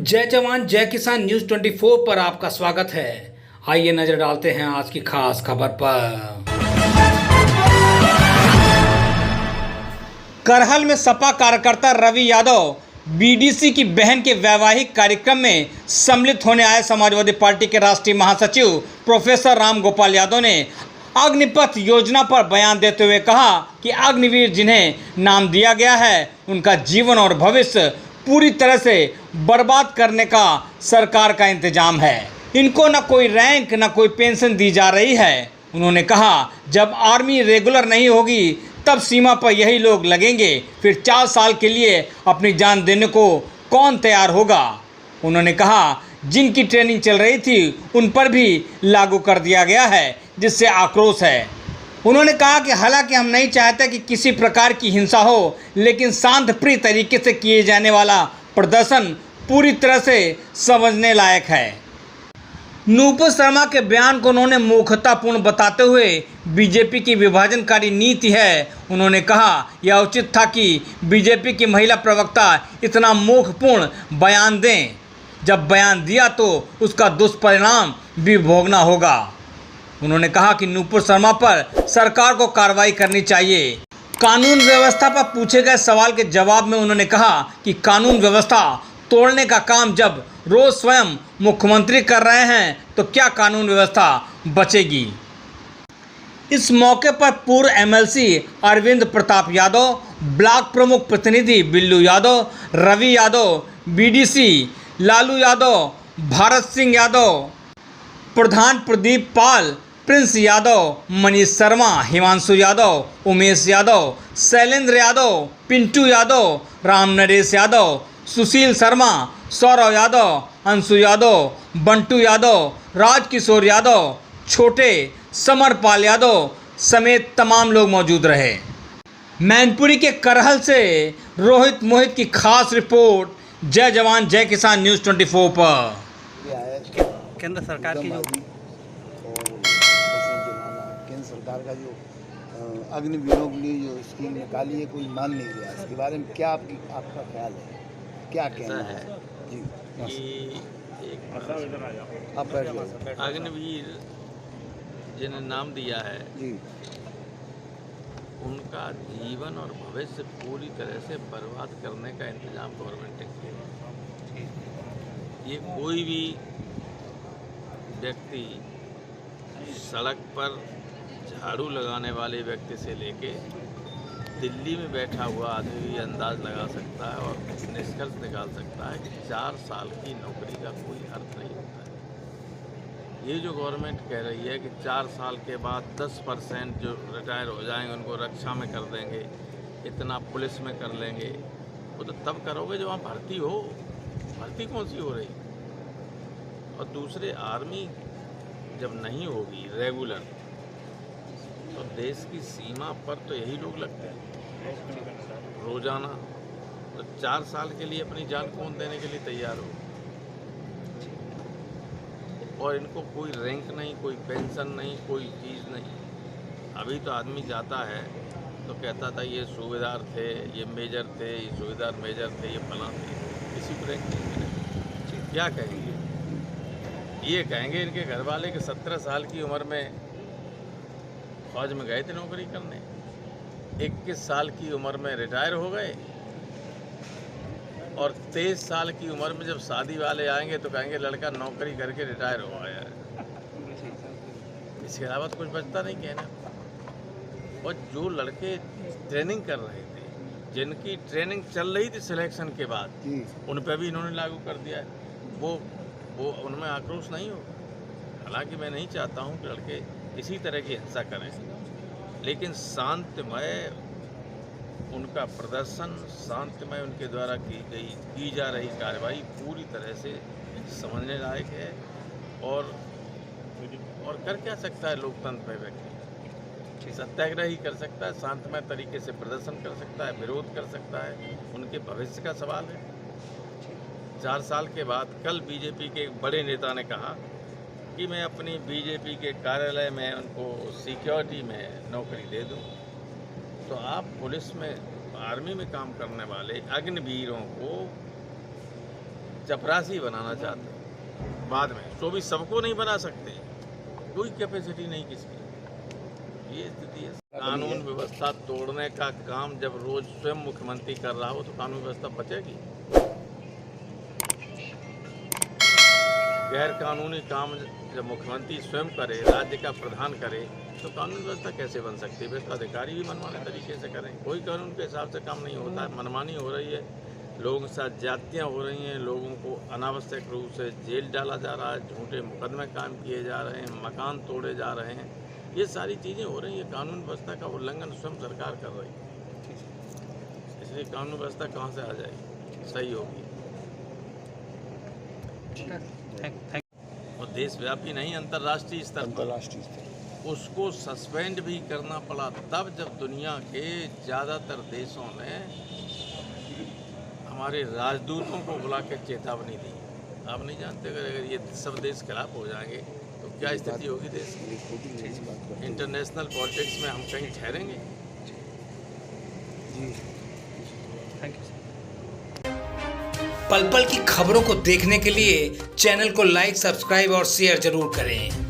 जय जवान जय किसान न्यूज 24 पर आपका स्वागत है। आइए नजर डालते हैं आज की खास खबर पर। करहल में सपा कार्यकर्ता रवि यादव बीडीसी की बहन के वैवाहिक कार्यक्रम में सम्मिलित होने आए समाजवादी पार्टी के राष्ट्रीय महासचिव प्रोफेसर राम गोपाल यादव ने अग्निपथ योजना पर बयान देते हुए कहा कि अग्निवीर जिन्हें नाम दिया गया है उनका जीवन और भविष्य पूरी तरह से बर्बाद करने का सरकार का इंतजाम है। इनको न कोई रैंक न कोई पेंशन दी जा रही है। उन्होंने कहा जब आर्मी रेगुलर नहीं होगी तब सीमा पर यही लोग लगेंगे, फिर 4 साल के लिए अपनी जान देने को कौन तैयार होगा। उन्होंने कहा जिनकी ट्रेनिंग चल रही थी उन पर भी लागू कर दिया गया है, जिससे आक्रोश है। उन्होंने कहा कि हालांकि हम नहीं चाहते कि किसी प्रकार की हिंसा हो, लेकिन शांतिप्रिय तरीके से किए जाने वाला प्रदर्शन पूरी तरह से समझने लायक है। नूपुर शर्मा के बयान को उन्होंने मूर्खतापूर्ण बताते हुए बीजेपी की विभाजनकारी नीति है। उन्होंने कहा यह उचित था कि बीजेपी की महिला प्रवक्ता इतना मूर्खपूर्ण बयान दें। जब बयान दिया तो उसका दुष्परिणाम भी भोगना होगा। उन्होंने कहा कि नूपुर शर्मा पर सरकार को कार्रवाई करनी चाहिए। कानून व्यवस्था पर पूछे गए सवाल के जवाब में उन्होंने कहा कि कानून व्यवस्था तोड़ने का काम जब रोज स्वयं मुख्यमंत्री कर रहे हैं तो क्या कानून व्यवस्था बचेगी। इस मौके पर पूर्व एमएलसी अरविंद प्रताप यादव, ब्लॉक प्रमुख प्रतिनिधि बिल्लू यादव, रवि यादव, बीडीसी लालू यादव, भारत सिंह यादव, प्रधान प्रदीप पाल, प्रिंस यादव, मनीष शर्मा, हिमांशु यादव, उमेश यादव, शैलेंद्र यादव, पिंटू यादव, राम नरेश यादव, सुशील शर्मा, सौरव यादव, अंशु यादव, बंटू यादव, राजकिशोर यादव, छोटे, समरपाल यादव समेत तमाम लोग मौजूद रहे। मैनपुरी के करहल से रोहित मोहित की खास रिपोर्ट, जय जवान जय किसान न्यूज़ 24 पर। केंद्र सरकार की जो केंद्र सरकार का जो अग्निवीरों के लिए जो स्कीम निकाली है कोई मान नहीं रहा। इसके बारे में क्या आपका ख्याल है, क्या कहना है जी? आप अग्निवीर जिन्हें नाम दिया है जी, उनका जीवन और भविष्य पूरी तरह से बर्बाद करने का इंतजाम गवर्नमेंट ने किया। ये कोई भी व्यक्ति सड़क पर झाड़ू लगाने वाले व्यक्ति से लेके दिल्ली में बैठा हुआ आदमी भी अंदाज लगा सकता है और निष्कर्ष निकाल सकता है कि 4 साल की नौकरी का कोई अर्थ नहीं होता है। ये जो गवर्नमेंट कह रही है कि 4 साल के बाद 10% जो रिटायर हो जाएंगे उनको रक्षा में कर देंगे, इतना पुलिस में कर लेंगे, वो तो तब करोगे जब वहाँ भर्ती हो। भर्ती कौन सी हो रही? और दूसरे आर्मी जब नहीं होगी रेगुलर तो देश की सीमा पर तो यही लोग लगते हैं रोजाना। तो 4 साल के लिए अपनी जान कौन देने के लिए तैयार हो? और इनको कोई रैंक नहीं, कोई पेंशन नहीं, कोई चीज़ नहीं। अभी तो आदमी जाता है तो कहता था ये सूबेदार थे, ये मेजर थे, ये सूबेदार मेजर थे, ये फलां थे, किसी को रैंक नहीं मिले। क्या कहेंगे? ये कहेंगे इनके घर वाले कि 17 साल की उम्र में फौज में गए थे नौकरी करने, 21 साल की उम्र में रिटायर हो गए और 23 साल की उम्र में जब शादी वाले आएंगे तो कहेंगे लड़का नौकरी करके रिटायर हो गया है। इसके अलावा तो कुछ बचता नहीं कहना। और जो लड़के ट्रेनिंग कर रहे थे, जिनकी ट्रेनिंग चल रही थी सिलेक्शन के बाद, उन पर भी इन्होंने लागू कर दिया है। वो उनमें आक्रोश नहीं हो। हालांकि मैं नहीं चाहता हूं कि लड़के इसी तरह की हिंसा करें, लेकिन शांतिमय उनका प्रदर्शन, शांतिमय उनके द्वारा की जा रही कार्रवाई पूरी तरह से समझने लायक है। और कर क्या सकता है लोकतंत्र में व्यक्ति? सत्याग्रह ही कर सकता है, शांतिमय तरीके से प्रदर्शन कर सकता है, विरोध कर सकता है। उनके भविष्य का सवाल है। 4 साल के बाद कल बीजेपी के एक बड़े नेता ने कहा कि मैं अपनी बीजेपी के कार्यालय में उनको सिक्योरिटी में नौकरी दे दूं। तो आप पुलिस में, आर्मी में काम करने वाले अग्निवीरों को चपरासी बनाना चाहते हैं बाद में, तो भी सबको नहीं बना सकते, कोई कैपेसिटी नहीं किसी की, ये स्थिति है। कानून व्यवस्था तोड़ने का काम जब रोज स्वयं मुख्यमंत्री कर रहा हो तो कानून व्यवस्था बचेगी? गैर कानूनी काम जब मुख्यमंत्री स्वयं करे, राज्य का प्रधान करे, तो कानून व्यवस्था कैसे बन सकती है? तो अधिकारी भी मनमाने तरीके से करें, कोई कानून के हिसाब से काम नहीं होता है, मनमानी हो रही है, लोगों के साथ ज्यादतियाँ हो रही हैं, लोगों को अनावश्यक रूप से जेल डाला जा रहा है, झूठे मुकदमे कायम किए जा रहे हैं, मकान तोड़े जा रहे हैं, ये सारी चीज़ें हो रही हैं। कानून व्यवस्था का उल्लंघन स्वयं सरकार कर रही है, इसलिए कानून व्यवस्था कहाँ से आ जाएगी, सही होगी? और देशव्यापी नहीं, अंतर्राष्ट्रीय स्तर पर उसको सस्पेंड भी करना पड़ा तब जब दुनिया के ज़्यादातर देशों ने हमारे राजदूतों को बुला के चेतावनी दी। आप नहीं जानते अगर ये सब देश खिलाफ हो जाएंगे तो क्या स्थिति होगी देश की? इंटरनेशनल पॉलिटिक्स में हम कहीं ठहरेंगे? Thank you. पल पल की खबरों को देखने के लिए चैनल को लाइक, सब्सक्राइब और शेयर जरूर करें।